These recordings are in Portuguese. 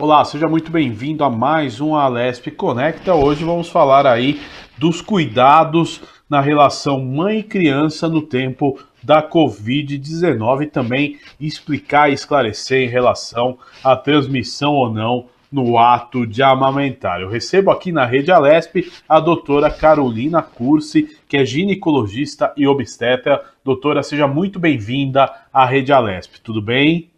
Olá, seja muito bem-vindo a mais um Alesp Conecta. Hoje vamos falar aí dos cuidados na relação mãe e criança no tempo da Covid-19 e também explicar e esclarecer em relação à transmissão ou não no ato de amamentar. Eu recebo aqui na Rede Alesp a doutora Carolina Cursi, que é ginecologista e obstetra. Doutora, seja muito bem-vinda à Rede Alesp. Tudo bem?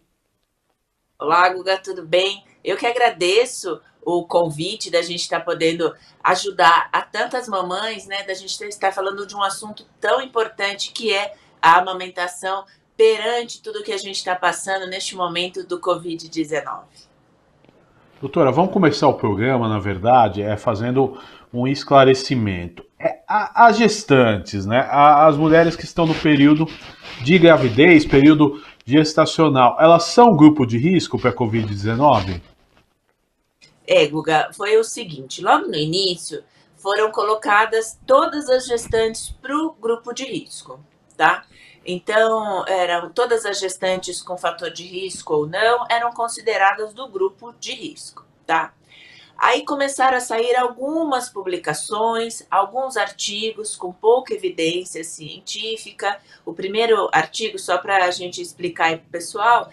Olá, Guga, tudo bem? Eu que agradeço o convite da gente estar podendo ajudar a tantas mamães, né? Da gente estar falando de um assunto tão importante que é a amamentação perante tudo que a gente está passando neste momento do Covid-19. Doutora, vamos começar o programa, na verdade, fazendo um esclarecimento. As gestantes, né? As mulheres que estão no período de gravidez, período gestacional, elas são grupo de risco para a Covid-19? Guga, foi o seguinte: logo no início foram colocadas todas as gestantes para o grupo de risco, tá? Então, eram todas as gestantes com fator de risco ou não, eram consideradas do grupo de risco, tá? Aí começaram a sair algumas publicações, alguns artigos com pouca evidência científica. O primeiro artigo, só para a gente explicar aí para o pessoal,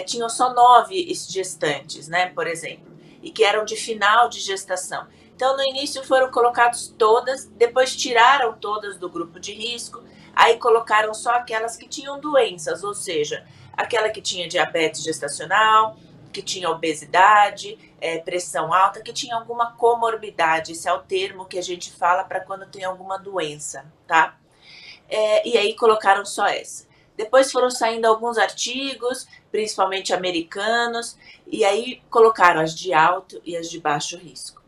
tinham só 9 gestantes, né, por exemplo, e que eram de final de gestação. Então, no início foram colocadas todas, depois tiraram todas do grupo de risco, aí colocaram só aquelas que tinham doenças, ou seja, aquela que tinha diabetes gestacional, que tinha obesidade, pressão alta, que tinha alguma comorbidade. Esse é o termo que a gente fala para quando tem alguma doença, tá? E aí colocaram só essa. Depois foram saindo alguns artigos, principalmente americanos, e aí colocaram as de alto e as de baixo risco.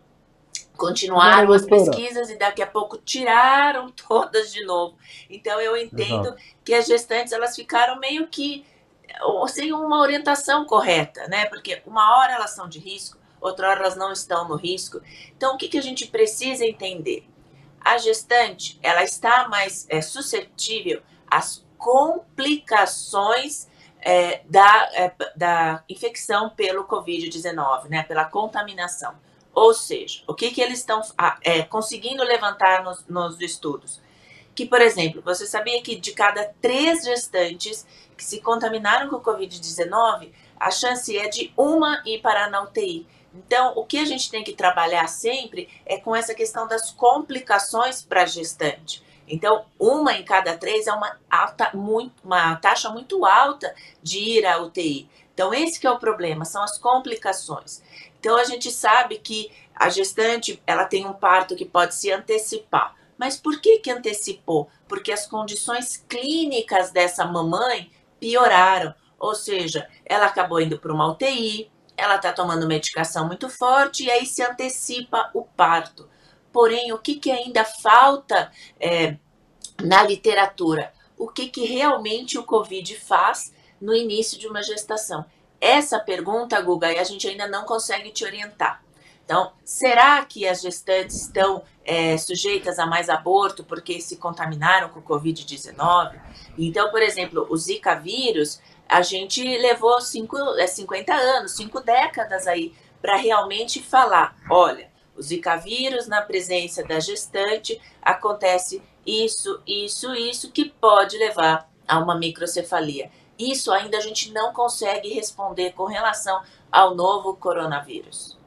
Agora, Continuaram as doutora. pesquisas e daqui a pouco tiraram todas de novo. Então eu entendo Exato. que as gestantes elas ficaram meio que sem uma orientação correta, né? Porque uma hora elas são de risco, outra hora elas não estão no risco. Então, o que, que a gente precisa entender? A gestante, ela está mais suscetível às complicações da infecção pelo Covid-19, né? Pela contaminação. Ou seja, o que, que eles estão conseguindo levantar nos estudos? Que, por exemplo, você sabia que de cada 3 gestantes que se contaminaram com o Covid-19, a chance é de uma ir parar na UTI. Então, o que a gente tem que trabalhar sempre é com essa questão das complicações para a gestante. Então, uma em cada 3 é uma taxa muito alta de ir à UTI. Então, esse que é o problema, são as complicações. Então, a gente sabe que a gestante ela tem um parto que pode se antecipar. Mas por que que antecipou? Porque as condições clínicas dessa mamãe pioraram. Ou seja, ela acabou indo para uma UTI, ela está tomando medicação muito forte e aí se antecipa o parto. Porém, o que, que ainda falta na literatura? O que, que realmente o Covid faz no início de uma gestação? Essa pergunta, Guga, a gente ainda não consegue te orientar. Então, será que as gestantes estão sujeitas a mais aborto porque se contaminaram com o Covid-19? Então, por exemplo, o Zika vírus, a gente levou 50 anos, 5 décadas aí, para realmente falar, olha, o Zika vírus na presença da gestante acontece isso, que pode levar a uma microcefalia. Isso ainda a gente não consegue responder com relação ao novo coronavírus.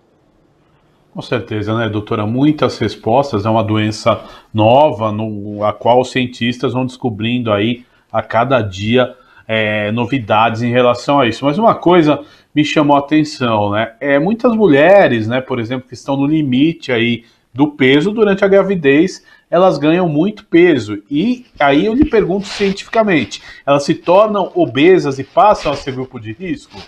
Com certeza, né, doutora? Muitas respostas. É uma doença nova, a qual os cientistas vão descobrindo aí a cada dia novidades em relação a isso. Mas uma coisa me chamou a atenção, né? Muitas mulheres, né, por exemplo, que estão no limite aí do peso durante a gravidez, elas ganham muito peso. E aí eu lhe pergunto cientificamente, elas se tornam obesas e passam a ser grupo de risco?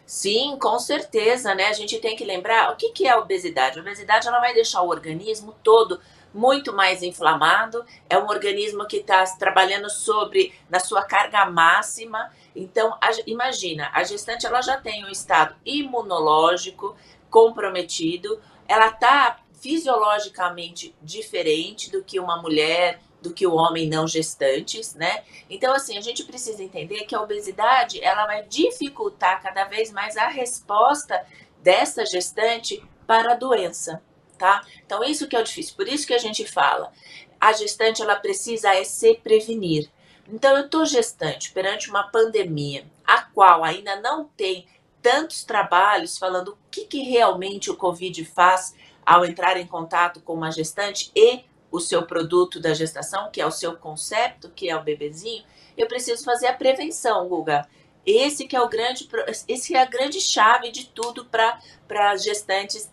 Sim, com certeza, né? A gente tem que lembrar o que, que é a obesidade. A obesidade ela vai deixar o organismo todo muito mais inflamado. É um organismo que está trabalhando na sua carga máxima. Então, imagina, a gestante ela já tem um estado imunológico comprometido. Ela está fisiologicamente diferente do que uma mulher do que o homem não gestantes, né? Então, assim, a gente precisa entender que a obesidade, ela vai dificultar cada vez mais a resposta dessa gestante para a doença, tá? Então, isso que é o difícil. Por isso que a gente fala, a gestante, ela precisa se prevenir. Então, eu estou gestante perante uma pandemia, a qual ainda não tem tantos trabalhos falando o que realmente o Covid faz ao entrar em contato com uma gestante e o seu produto da gestação, que é o seu concepto, que é o bebezinho. Eu preciso fazer a prevenção, Guga. Esse é a grande chave de tudo para gestantes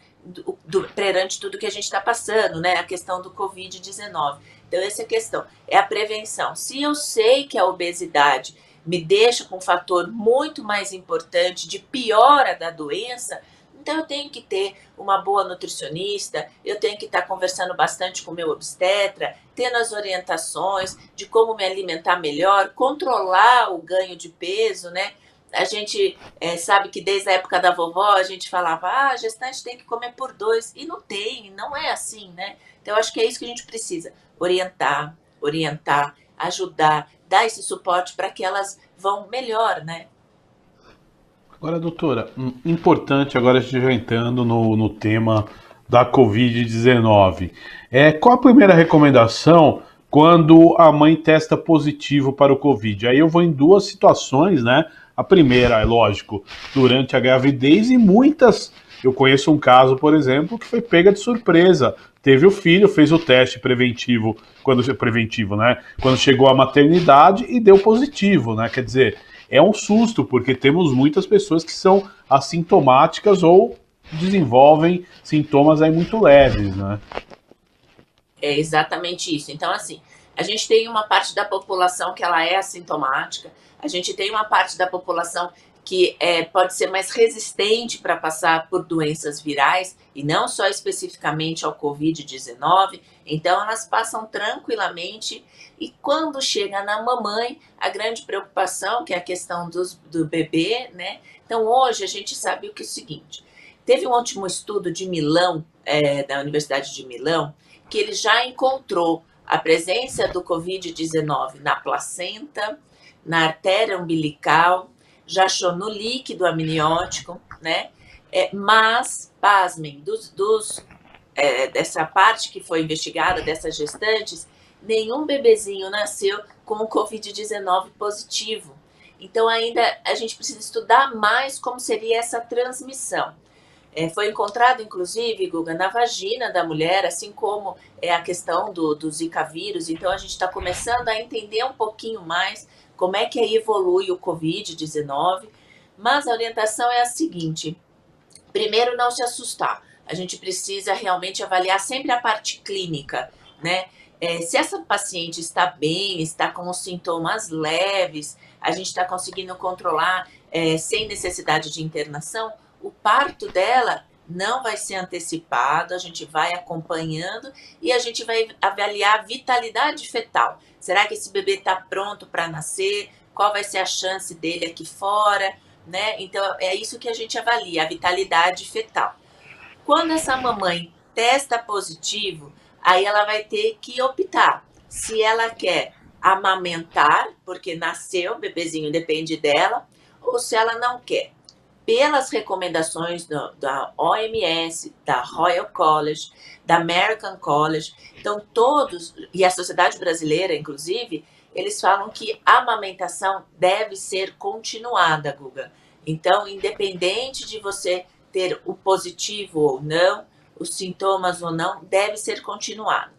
perante tudo que a gente está passando, né? A questão do Covid-19. Então, essa é a questão, é a prevenção. Se eu sei que a obesidade me deixa com um fator muito mais importante de piora da doença, então eu tenho que ter uma boa nutricionista, eu tenho que estar conversando bastante com o meu obstetra, tendo as orientações de como me alimentar melhor, controlar o ganho de peso, né? A gente sabe que desde a época da vovó a gente falava, a gestante tem que comer por 2, e não tem, não é assim, né? Então eu acho que é isso que a gente precisa, orientar, ajudar, dar esse suporte para que elas vão melhor, né? Agora, doutora, importante agora a gente já entrando no tema da Covid-19. Qual a primeira recomendação quando a mãe testa positivo para o Covid? Aí eu vou em duas situações, né? A primeira, é lógico, durante a gravidez e muitas... Eu conheço um caso, por exemplo, que foi pega de surpresa. Teve o filho, fez o teste preventivo, né? Quando chegou à maternidade e deu positivo, né? Quer dizer, é um susto, porque temos muitas pessoas que são assintomáticas ou desenvolvem sintomas aí muito leves, né? É exatamente isso. Então, assim, a gente tem uma parte da população que ela é assintomática, a gente tem uma parte da população que pode ser mais resistente para passar por doenças virais, e não só especificamente ao Covid-19, então elas passam tranquilamente, e quando chega na mamãe, a grande preocupação, que é a questão do bebê, né? Então hoje a gente sabe o que é o seguinte, teve um último estudo de Milão, da Universidade de Milão, que ele já encontrou a presença do Covid-19 na placenta, na artéria umbilical, já achou no líquido amniótico, né? Mas, pasmem, dessa parte que foi investigada, dessas gestantes, nenhum bebezinho nasceu com o Covid-19 positivo. Então, ainda a gente precisa estudar mais como seria essa transmissão. Foi encontrado, inclusive, Guga, na vagina da mulher, assim como a questão do Zika vírus. Então, a gente está começando a entender um pouquinho mais como é que aí evolui o Covid-19. Mas a orientação é a seguinte: primeiro, não se assustar. A gente precisa realmente avaliar sempre a parte clínica, né? Se essa paciente está bem, está com os sintomas leves, a gente está conseguindo controlar sem necessidade de internação, o parto dela não vai ser antecipado, a gente vai acompanhando e a gente vai avaliar a vitalidade fetal. Será que esse bebê está pronto para nascer? Qual vai ser a chance dele aqui fora? Né? Então, é isso que a gente avalia, a vitalidade fetal. Quando essa mamãe testa positivo, aí ela vai ter que optar se ela quer amamentar, porque nasceu, o bebezinho depende dela, ou se ela não quer. Pelas recomendações da OMS, da Royal College, da American College, então todos, e a Sociedade Brasileira, inclusive, eles falam que a amamentação deve ser continuada, Guga. Então, independente de você ter o positivo ou não, os sintomas ou não, deve ser continuado.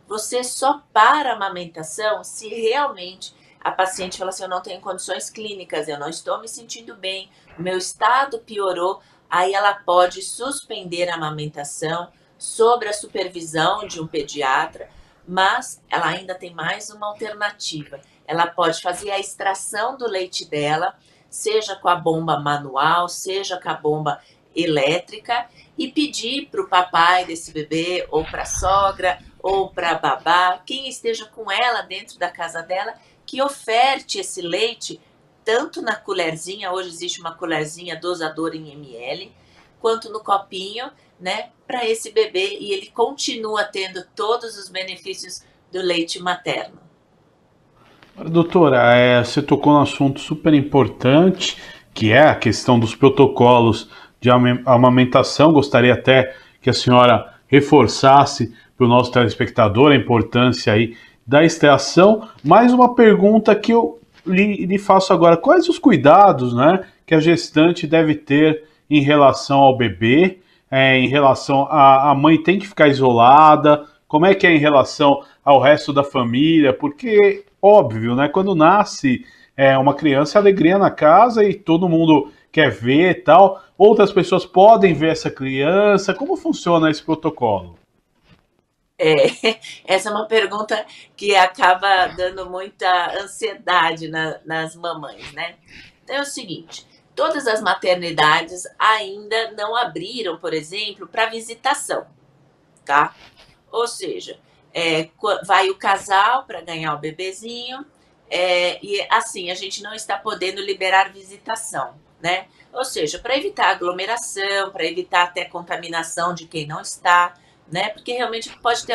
Você só para a amamentação se realmente a paciente fala assim, eu não tenho condições clínicas, eu não estou me sentindo bem, o meu estado piorou, aí ela pode suspender a amamentação sob a supervisão de um pediatra, mas ela ainda tem mais uma alternativa. Ela pode fazer a extração do leite dela, seja com a bomba manual, seja com a bomba elétrica, e pedir para o papai desse bebê, ou para a sogra, ou para a babá, quem esteja com ela dentro da casa dela, que oferte esse leite, tanto na colherzinha, hoje existe uma colherzinha dosadora em ml, quanto no copinho, né, para esse bebê, e ele continua tendo todos os benefícios do leite materno. Doutora, você tocou num assunto super importante, que é a questão dos protocolos de amamentação. Gostaria até que a senhora reforçasse para o nosso telespectador a importância aí da extração. Mais uma pergunta que eu lhe faço agora: quais os cuidados, né, que a gestante deve ter em relação ao bebê, em relação a mãe tem que ficar isolada? Como é que é em relação ao resto da família? Porque, óbvio, né, quando nasce uma criança, é alegria na casa e todo mundo quer ver e tal. Outras pessoas podem ver essa criança. Como funciona esse protocolo? Essa é uma pergunta que acaba dando muita ansiedade nas mamães, né? Então é o seguinte, todas as maternidades ainda não abriram, por exemplo, para visitação, tá? Ou seja, vai o casal para ganhar o bebezinho, e assim, a gente não está podendo liberar visitação, né? Ou seja, para evitar aglomeração, para evitar até contaminação de quem não está, né? Porque realmente pode ter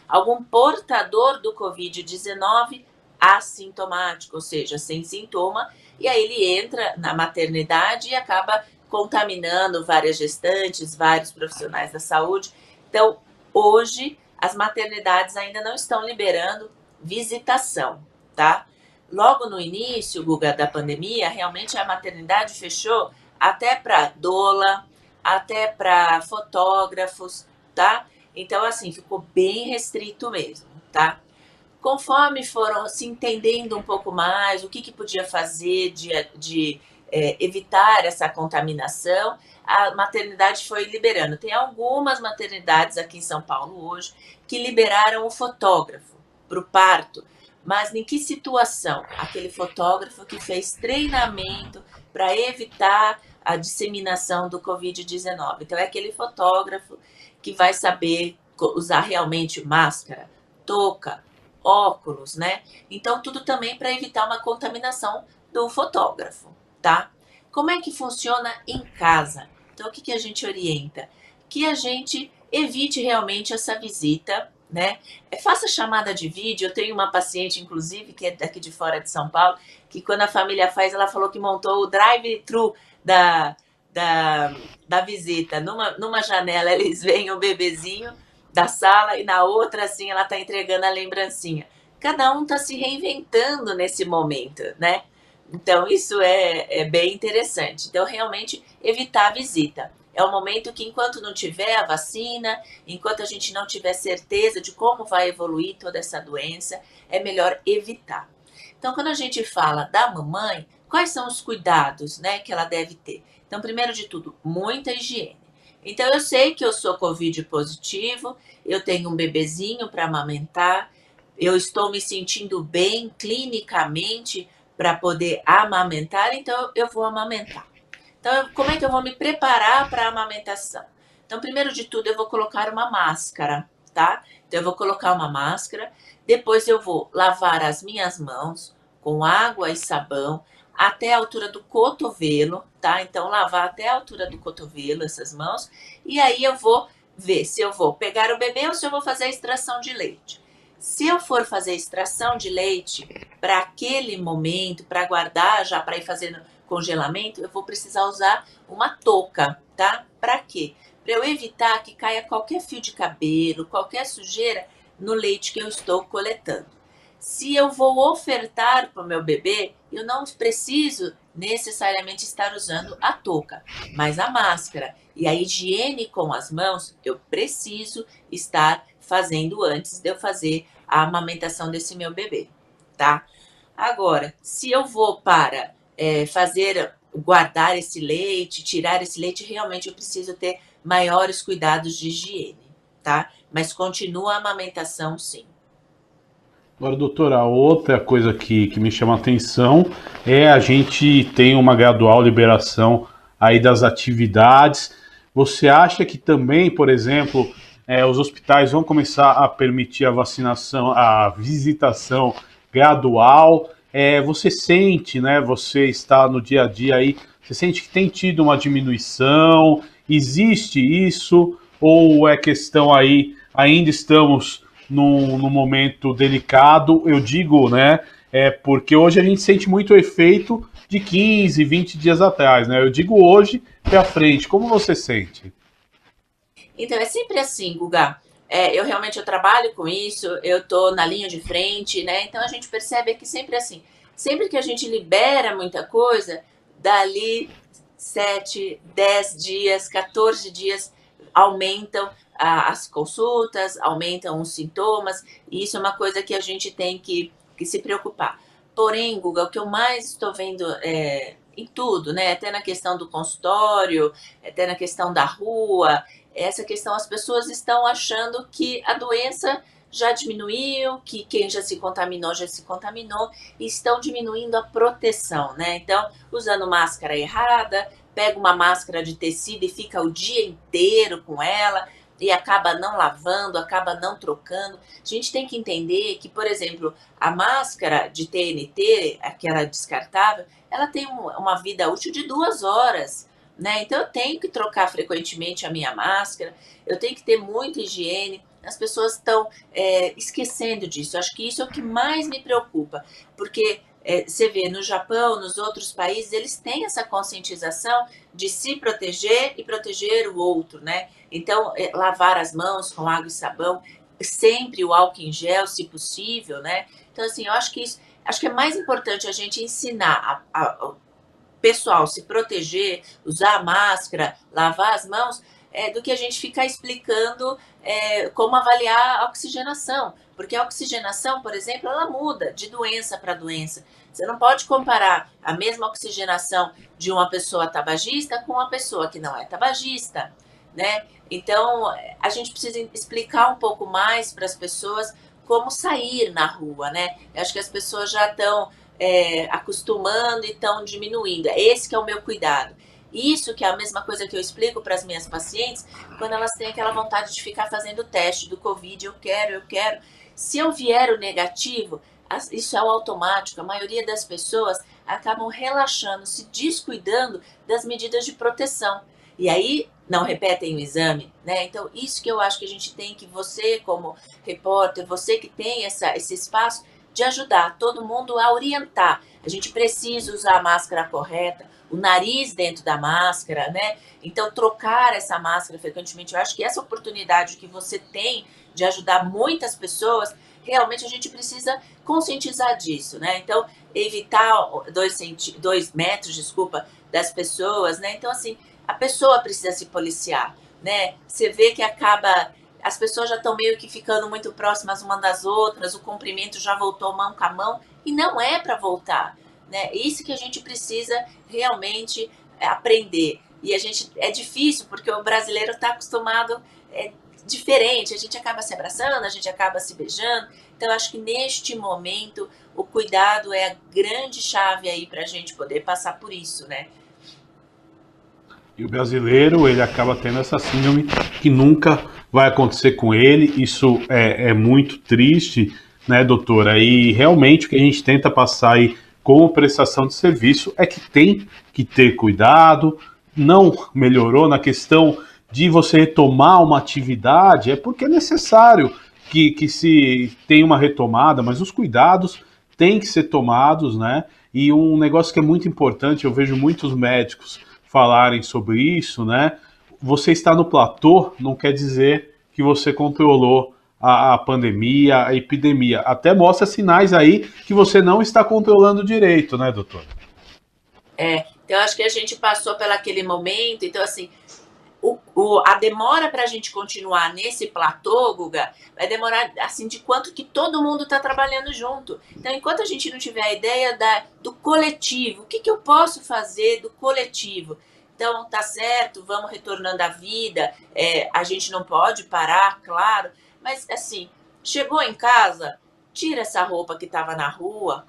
algum portador do Covid-19 assintomático, ou seja, sem sintoma, e aí ele entra na maternidade e acaba contaminando várias gestantes, vários profissionais da saúde. Então, hoje, as maternidades ainda não estão liberando visitação, tá? Logo no início, Guga, da pandemia, realmente a maternidade fechou até para doula, até para fotógrafos, tá? Então, assim, ficou bem restrito mesmo, tá? Conforme foram se entendendo um pouco mais o que podia fazer de evitar essa contaminação, a maternidade foi liberando. Tem algumas maternidades aqui em São Paulo hoje que liberaram o fotógrafo para o parto, mas em que situação? Aquele fotógrafo que fez treinamento para evitar a disseminação do Covid-19. Então, é aquele fotógrafo que vai saber usar realmente máscara, touca, óculos, né? Então, tudo também para evitar uma contaminação do fotógrafo, tá? Como é que funciona em casa? Então, o que a gente orienta? Que a gente evite realmente essa visita, né? Faça chamada de vídeo. Eu tenho uma paciente, inclusive, que é daqui de fora de São Paulo, que quando a família faz, ela falou que montou o drive-thru da visita. Numa janela, eles veem o bebezinho da sala e na outra, assim, ela tá entregando a lembrancinha. Cada um tá se reinventando nesse momento, né? Então, isso é bem interessante. Então, realmente, evitar a visita. É um momento que, enquanto não tiver a vacina, enquanto a gente não tiver certeza de como vai evoluir toda essa doença, é melhor evitar. Então, quando a gente fala da mamãe, quais são os cuidados, né, que ela deve ter? Então, primeiro de tudo, muita higiene. Então, eu sei que eu sou Covid positivo, eu tenho um bebezinho para amamentar, eu estou me sentindo bem clinicamente para poder amamentar, então eu vou amamentar. Então, como é que eu vou me preparar para a amamentação? Então, primeiro de tudo, eu vou colocar uma máscara, tá? Então, eu vou colocar uma máscara, depois eu vou lavar as minhas mãos com água e sabão até a altura do cotovelo, tá? Então, lavar até a altura do cotovelo essas mãos, e aí eu vou ver se eu vou pegar o bebê ou se eu vou fazer a extração de leite. Se eu for fazer a extração de leite para aquele momento, para guardar já para ir fazendo congelamento, eu vou precisar usar uma touca, tá? Para quê? Para eu evitar que caia qualquer fio de cabelo, qualquer sujeira no leite que eu estou coletando. Se eu vou ofertar para o meu bebê, eu não preciso necessariamente estar usando a touca, mas a máscara e a higiene com as mãos eu preciso estar fazendo antes de eu fazer a amamentação desse meu bebê, tá? Agora, se eu vou para guardar esse leite, tirar esse leite, realmente eu preciso ter maiores cuidados de higiene, tá? Mas continua a amamentação, sim. Agora, doutora, outra coisa que me chama a atenção é a gente tem uma gradual liberação aí das atividades. Você acha que também, por exemplo, os hospitais vão começar a permitir a vacinação, a visitação gradual? Você sente, né? Você está no dia a dia aí, você sente que tem tido uma diminuição? Existe isso? Ou é questão aí, ainda estamos num momento delicado, eu digo, né? Porque hoje a gente sente muito o efeito de 15, 20 dias atrás, né? Eu digo hoje para frente. Como você sente? Então, é sempre assim, Guga. Eu realmente eu trabalho com isso, eu estou na linha de frente, né? Então a gente percebe que sempre assim, sempre que a gente libera muita coisa, dali 7, 10 dias, 14 dias aumentam as consultas, aumentam os sintomas, e isso é uma coisa que a gente tem que se preocupar. Porém, Guga, o que eu mais estou vendo em tudo, né? Até na questão do consultório, até na questão da rua, essa questão, as pessoas estão achando que a doença já diminuiu, que quem já se contaminou, e estão diminuindo a proteção, né? Então, usando máscara errada, pega uma máscara de tecido e fica o dia inteiro com ela, e acaba não lavando, acaba não trocando. A gente tem que entender que, por exemplo, a máscara de TNT, aquela descartável, ela tem uma vida útil de 2 horas, né? Então eu tenho que trocar frequentemente a minha máscara, eu tenho que ter muita higiene. As pessoas estão esquecendo disso. Eu acho que isso é o que mais me preocupa, porque você vê no Japão, nos outros países, eles têm essa conscientização de se proteger e proteger o outro, né? Então, lavar as mãos com água e sabão, sempre o álcool em gel, se possível, né? Então, assim, eu acho que isso, acho que é mais importante a gente ensinar o pessoal se proteger, usar máscara, lavar as mãos, do que a gente ficar explicando como avaliar a oxigenação. Porque a oxigenação, por exemplo, ela muda de doença para doença. Você não pode comparar a mesma oxigenação de uma pessoa tabagista com uma pessoa que não é tabagista, né? Então, a gente precisa explicar um pouco mais para as pessoas como sair na rua, né? Eu acho que as pessoas já estão acostumando e estão diminuindo. Esse que é o meu cuidado. Isso que é a mesma coisa que eu explico para as minhas pacientes quando elas têm aquela vontade de ficar fazendo o teste do Covid. Eu quero, eu quero. Se eu vier o negativo, isso é o automático. A maioria das pessoas acabam relaxando, se descuidando das medidas de proteção. E aí não repetem o exame, né? Então, isso que eu acho que a gente tem que, você como repórter, você que tem esse espaço, de ajudar todo mundo a orientar. A gente precisa usar a máscara correta, o nariz dentro da máscara, né? Então, trocar essa máscara frequentemente. Eu acho que essa oportunidade que você tem de ajudar muitas pessoas, realmente a gente precisa conscientizar disso, né? Então, evitar 2 metros, desculpa, das pessoas, né? Então, assim, a pessoa precisa se policiar, né? Você vê que as pessoas já estão meio que ficando muito próximas uma das outras, o cumprimento já voltou mão com a mão, e não é para voltar, né? Isso que a gente precisa realmente aprender. E é difícil, porque o brasileiro está acostumado diferente, a gente acaba se abraçando, a gente acaba se beijando. Então, eu acho que neste momento o cuidado é a grande chave aí para a gente poder passar por isso, né? E o brasileiro, ele acaba tendo essa síndrome que nunca vai acontecer com ele. Isso é muito triste, né, doutora? E realmente o que a gente tenta passar aí como prestação de serviço é que tem que ter cuidado. Não melhorou na questão de você retomar uma atividade, é porque é necessário que se tenha uma retomada, mas os cuidados têm que ser tomados, né? E um negócio que é muito importante, eu vejo muitos médicos falarem sobre isso, né? Você está no platô não quer dizer que você controlou a pandemia, a epidemia. Até mostra sinais aí que você não está controlando direito, né, doutor? Então acho que a gente passou pelo aquele momento, então assim, a demora para a gente continuar nesse platô, Guga, vai demorar assim de quanto que todo mundo está trabalhando junto. Então, enquanto a gente não tiver a ideia do coletivo, o que eu posso fazer do coletivo? Então, tá certo, vamos retornando à vida, a gente não pode parar, claro, mas assim, chegou em casa, tira essa roupa que estava na rua,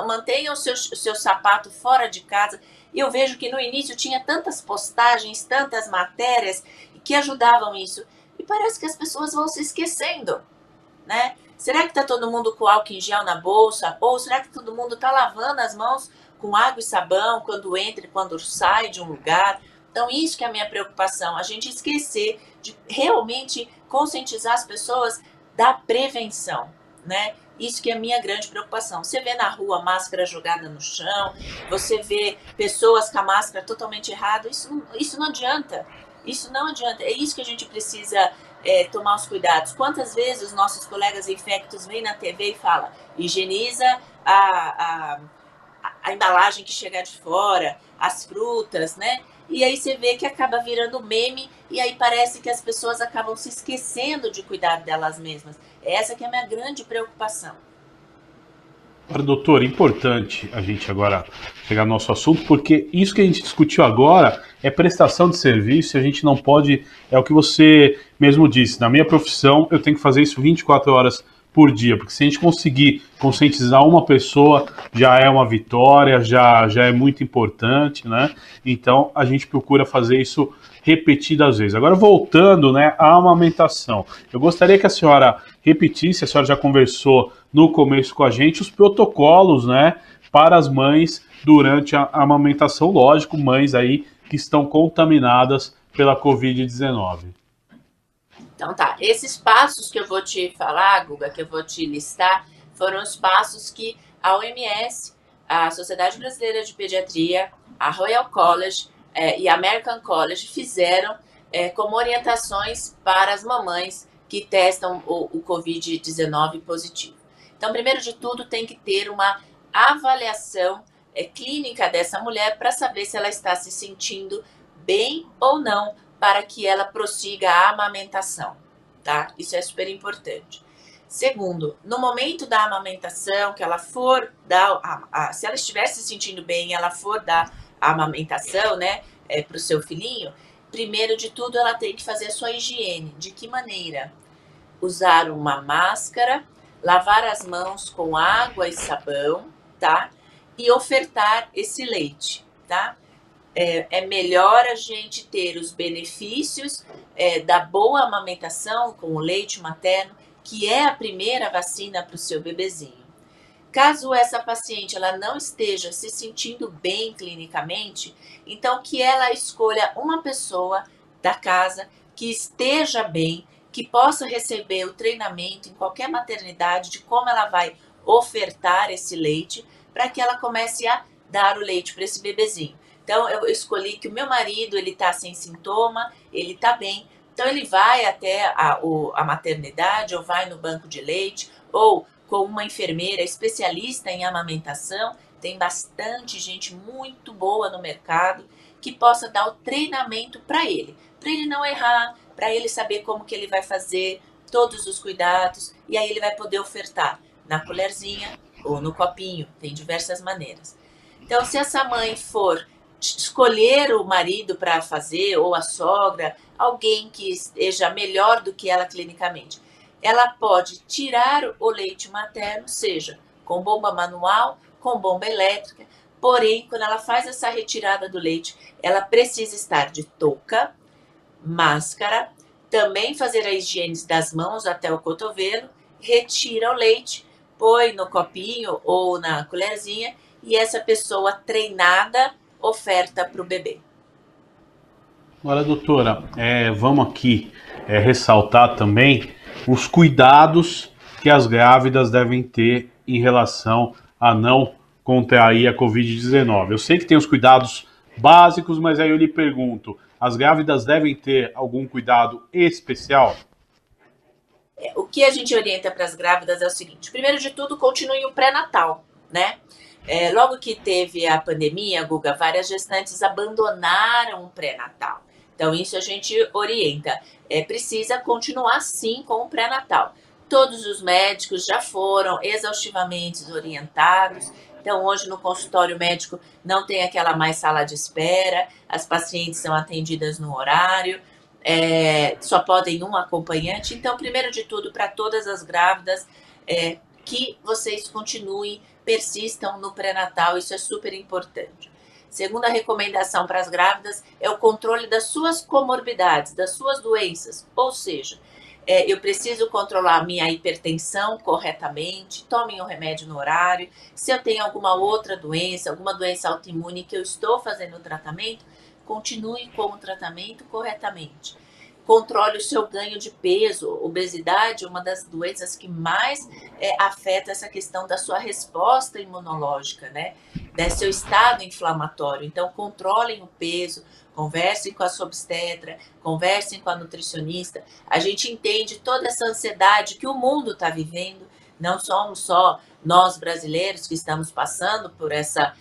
mantenha o seu sapato fora de casa. E eu vejo que no início tinha tantas postagens, tantas matérias que ajudavam isso. E parece que as pessoas vão se esquecendo, né? Será que está todo mundo com álcool em gel na bolsa? Ou será que todo mundo está lavando as mãos com água e sabão quando entra e quando sai de um lugar? Então, isso que é a minha preocupação, a gente esquecer de realmente conscientizar as pessoas da prevenção, né? Isso que é a minha grande preocupação. Você vê na rua máscara jogada no chão, você vê pessoas com a máscara totalmente errada, isso não adianta. Isso não adianta. É isso que a gente precisa tomar os cuidados. Quantas vezes os nossos colegas infectos vêm na TV e falam, higieniza a embalagem que chegar de fora, as frutas, né? E aí você vê que acaba virando meme e aí parece que as pessoas acabam se esquecendo de cuidar delas mesmas. Essa que é a minha grande preocupação. Agora, doutor, importante a gente agora chegar no nosso assunto, porque isso que a gente discutiu agora é prestação de serviço e a gente não pode, é o que você mesmo disse, na minha profissão eu tenho que fazer isso 24 horas por dia, porque se a gente conseguir conscientizar uma pessoa, já é uma vitória, já é muito importante, né? Então a gente procura fazer isso repetidas vezes. Agora voltando, né, à amamentação, eu gostaria que a senhora repetisse, a senhora já conversou no começo com a gente, os protocolos, né, para as mães durante a amamentação, lógico, mães aí que estão contaminadas pela Covid-19. Então tá, esses passos que eu vou te falar, Guga, que eu vou te listar, foram os passos que a OMS, a Sociedade Brasileira de Pediatria, a Royal College e a American College fizeram como orientações para as mamães que testam o Covid-19 positivo. Então, primeiro de tudo, tem que ter uma avaliação clínica dessa mulher para saber se ela está se sentindo bem ou não, para que ela prossiga a amamentação, tá? Isso é super importante. Segundo, no momento da amamentação, que ela for dar, se ela estiver se sentindo bem, ela for dar a amamentação, né, para o seu filhinho, primeiro de tudo ela tem que fazer a sua higiene. De que maneira? Usar uma máscara, lavar as mãos com água e sabão, tá? E ofertar esse leite, tá? É melhor a gente ter os benefícios da boa amamentação com o leite materno, que é a primeira vacina para o seu bebezinho. Caso essa paciente ela não esteja se sentindo bem clinicamente, então que ela escolha uma pessoa da casa que esteja bem, que possa receber o treinamento em qualquer maternidade de como ela vai ofertar esse leite para que ela comece a dar o leite para esse bebezinho. Então eu escolhi que o meu marido ele está sem sintoma, ele está bem, então ele vai até a maternidade ou vai no banco de leite ou com uma enfermeira especialista em amamentação, tem bastante gente muito boa no mercado que possa dar o treinamento para ele não errar, para ele saber como que ele vai fazer, todos os cuidados, e aí ele vai poder ofertar na colherzinha ou no copinho, tem diversas maneiras. Então, se essa mãe for escolher o marido para fazer, ou a sogra, alguém que esteja melhor do que ela clinicamente, ela pode tirar o leite materno, seja com bomba manual, com bomba elétrica, porém, quando ela faz essa retirada do leite, ela precisa estar de touca, máscara, também fazer a higiene das mãos até o cotovelo, retira o leite, põe no copinho ou na colherzinha e essa pessoa treinada oferta para o bebê. Agora, doutora, vamos aqui ressaltar também os cuidados que as grávidas devem ter em relação a não contrair a Covid-19. Eu sei que tem os cuidados básicos, mas aí eu lhe pergunto, as grávidas devem ter algum cuidado especial? O que a gente orienta para as grávidas é o seguinte: primeiro de tudo, continue o pré-natal, né? Logo que teve a pandemia, Guga, várias gestantes abandonaram o pré-natal. Então, isso a gente orienta. Precisa continuar sim com o pré-natal. Todos os médicos já foram exaustivamente orientados. Então, hoje no consultório médico não tem aquela mais sala de espera, as pacientes são atendidas no horário, só podem um acompanhante. Então, primeiro de tudo, para todas as grávidas, que vocês continuem, persistam no pré-natal, isso é super importante. Segunda recomendação para as grávidas é o controle das suas comorbidades, das suas doenças, ou seja, eu preciso controlar a minha hipertensão corretamente, tomem o remédio no horário. Se eu tenho alguma outra doença, alguma doença autoimune que eu estou fazendo o tratamento, continue com o tratamento corretamente. controle o seu ganho de peso. Obesidade é uma das doenças que mais afeta essa questão da sua resposta imunológica, né? Do seu estado inflamatório. Então, controlem o peso, conversem com a sua obstetra, conversem com a nutricionista. A gente entende toda essa ansiedade que o mundo está vivendo. Não somos só nós brasileiros que estamos passando por essa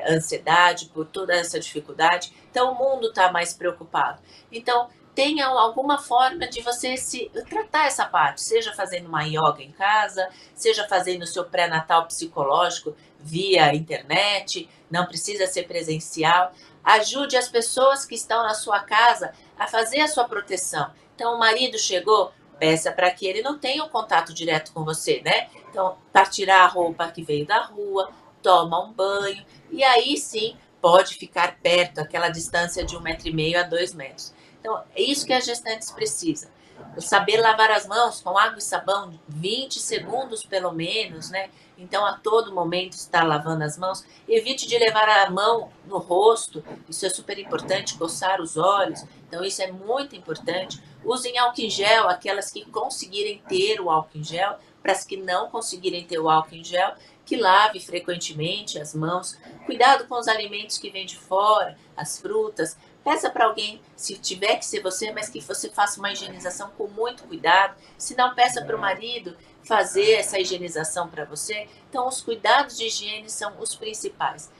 ansiedade, por toda essa dificuldade. Então, o mundo está mais preocupado. Então, tenha alguma forma de você se tratar essa parte, seja fazendo uma yoga em casa, seja fazendo o seu pré-natal psicológico via internet, não precisa ser presencial. Ajude as pessoas que estão na sua casa a fazer a sua proteção. Então, o marido chegou, peça para que ele não tenha um contato direto com você, né? Então, para tirar a roupa que veio da rua, toma um banho, e aí sim pode ficar perto, aquela distância de 1,5 m a 2 metros. Então, é isso que as gestantes precisam. Saber lavar as mãos com água e sabão, 20 segundos pelo menos, né? Então, a todo momento estar lavando as mãos. Evite de levar a mão no rosto, isso é super importante, coçar os olhos. Então, isso é muito importante. Usem álcool em gel, aquelas que conseguirem ter o álcool em gel. Para as que não conseguirem ter o álcool em gel, que lave frequentemente as mãos. Cuidado com os alimentos que vêm de fora, as frutas. Peça para alguém, se tiver que ser você, mas que você faça uma higienização com muito cuidado. Se não, peça para o marido fazer essa higienização para você. Então, os cuidados de higiene são os principais.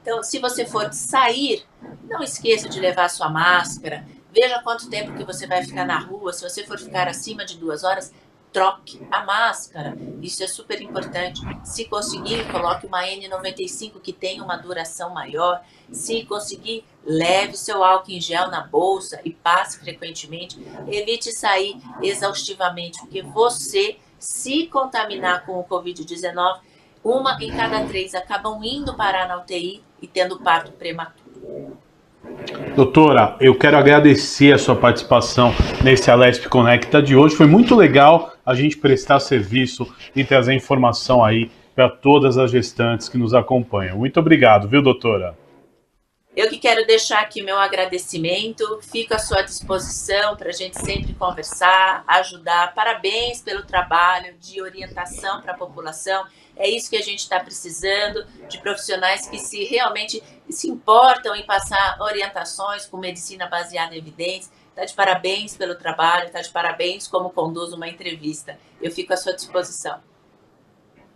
Então, se você for sair, não esqueça de levar a sua máscara. Veja quanto tempo que você vai ficar na rua. Se você for ficar acima de 2 horas, troque a máscara, isso é super importante. Se conseguir, coloque uma N95 que tem uma duração maior. Se conseguir, leve seu álcool em gel na bolsa e passe frequentemente. Evite sair exaustivamente, porque você, se contaminar com o Covid-19, 1 em cada 3 acabam indo parar na UTI e tendo parto prematuro. Doutora, eu quero agradecer a sua participação nesse Alesp Conecta de hoje. Foi muito legal a gente prestar serviço e trazer informação aí para todas as gestantes que nos acompanham. Muito obrigado, viu, doutora? Eu que quero deixar aqui meu agradecimento, fico à sua disposição para a gente sempre conversar, ajudar. Parabéns pelo trabalho de orientação para a população. É isso que a gente está precisando, de profissionais que realmente se importam em passar orientações com medicina baseada em evidência. Está de parabéns pelo trabalho, está de parabéns como conduz uma entrevista. Eu fico à sua disposição.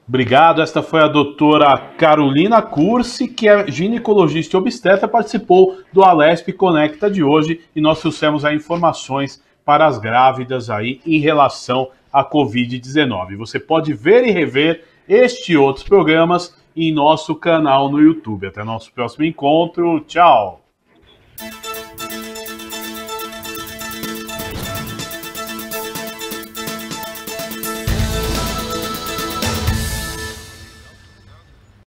Obrigado. Esta foi a doutora Carolina Cursi, que é ginecologista e obstetra, participou do Alesp Conecta de hoje e nós trouxemos aí informações para as grávidas aí em relação à Covid-19. Você pode ver e rever este e outros programas em nosso canal no YouTube. Até nosso próximo encontro. Tchau!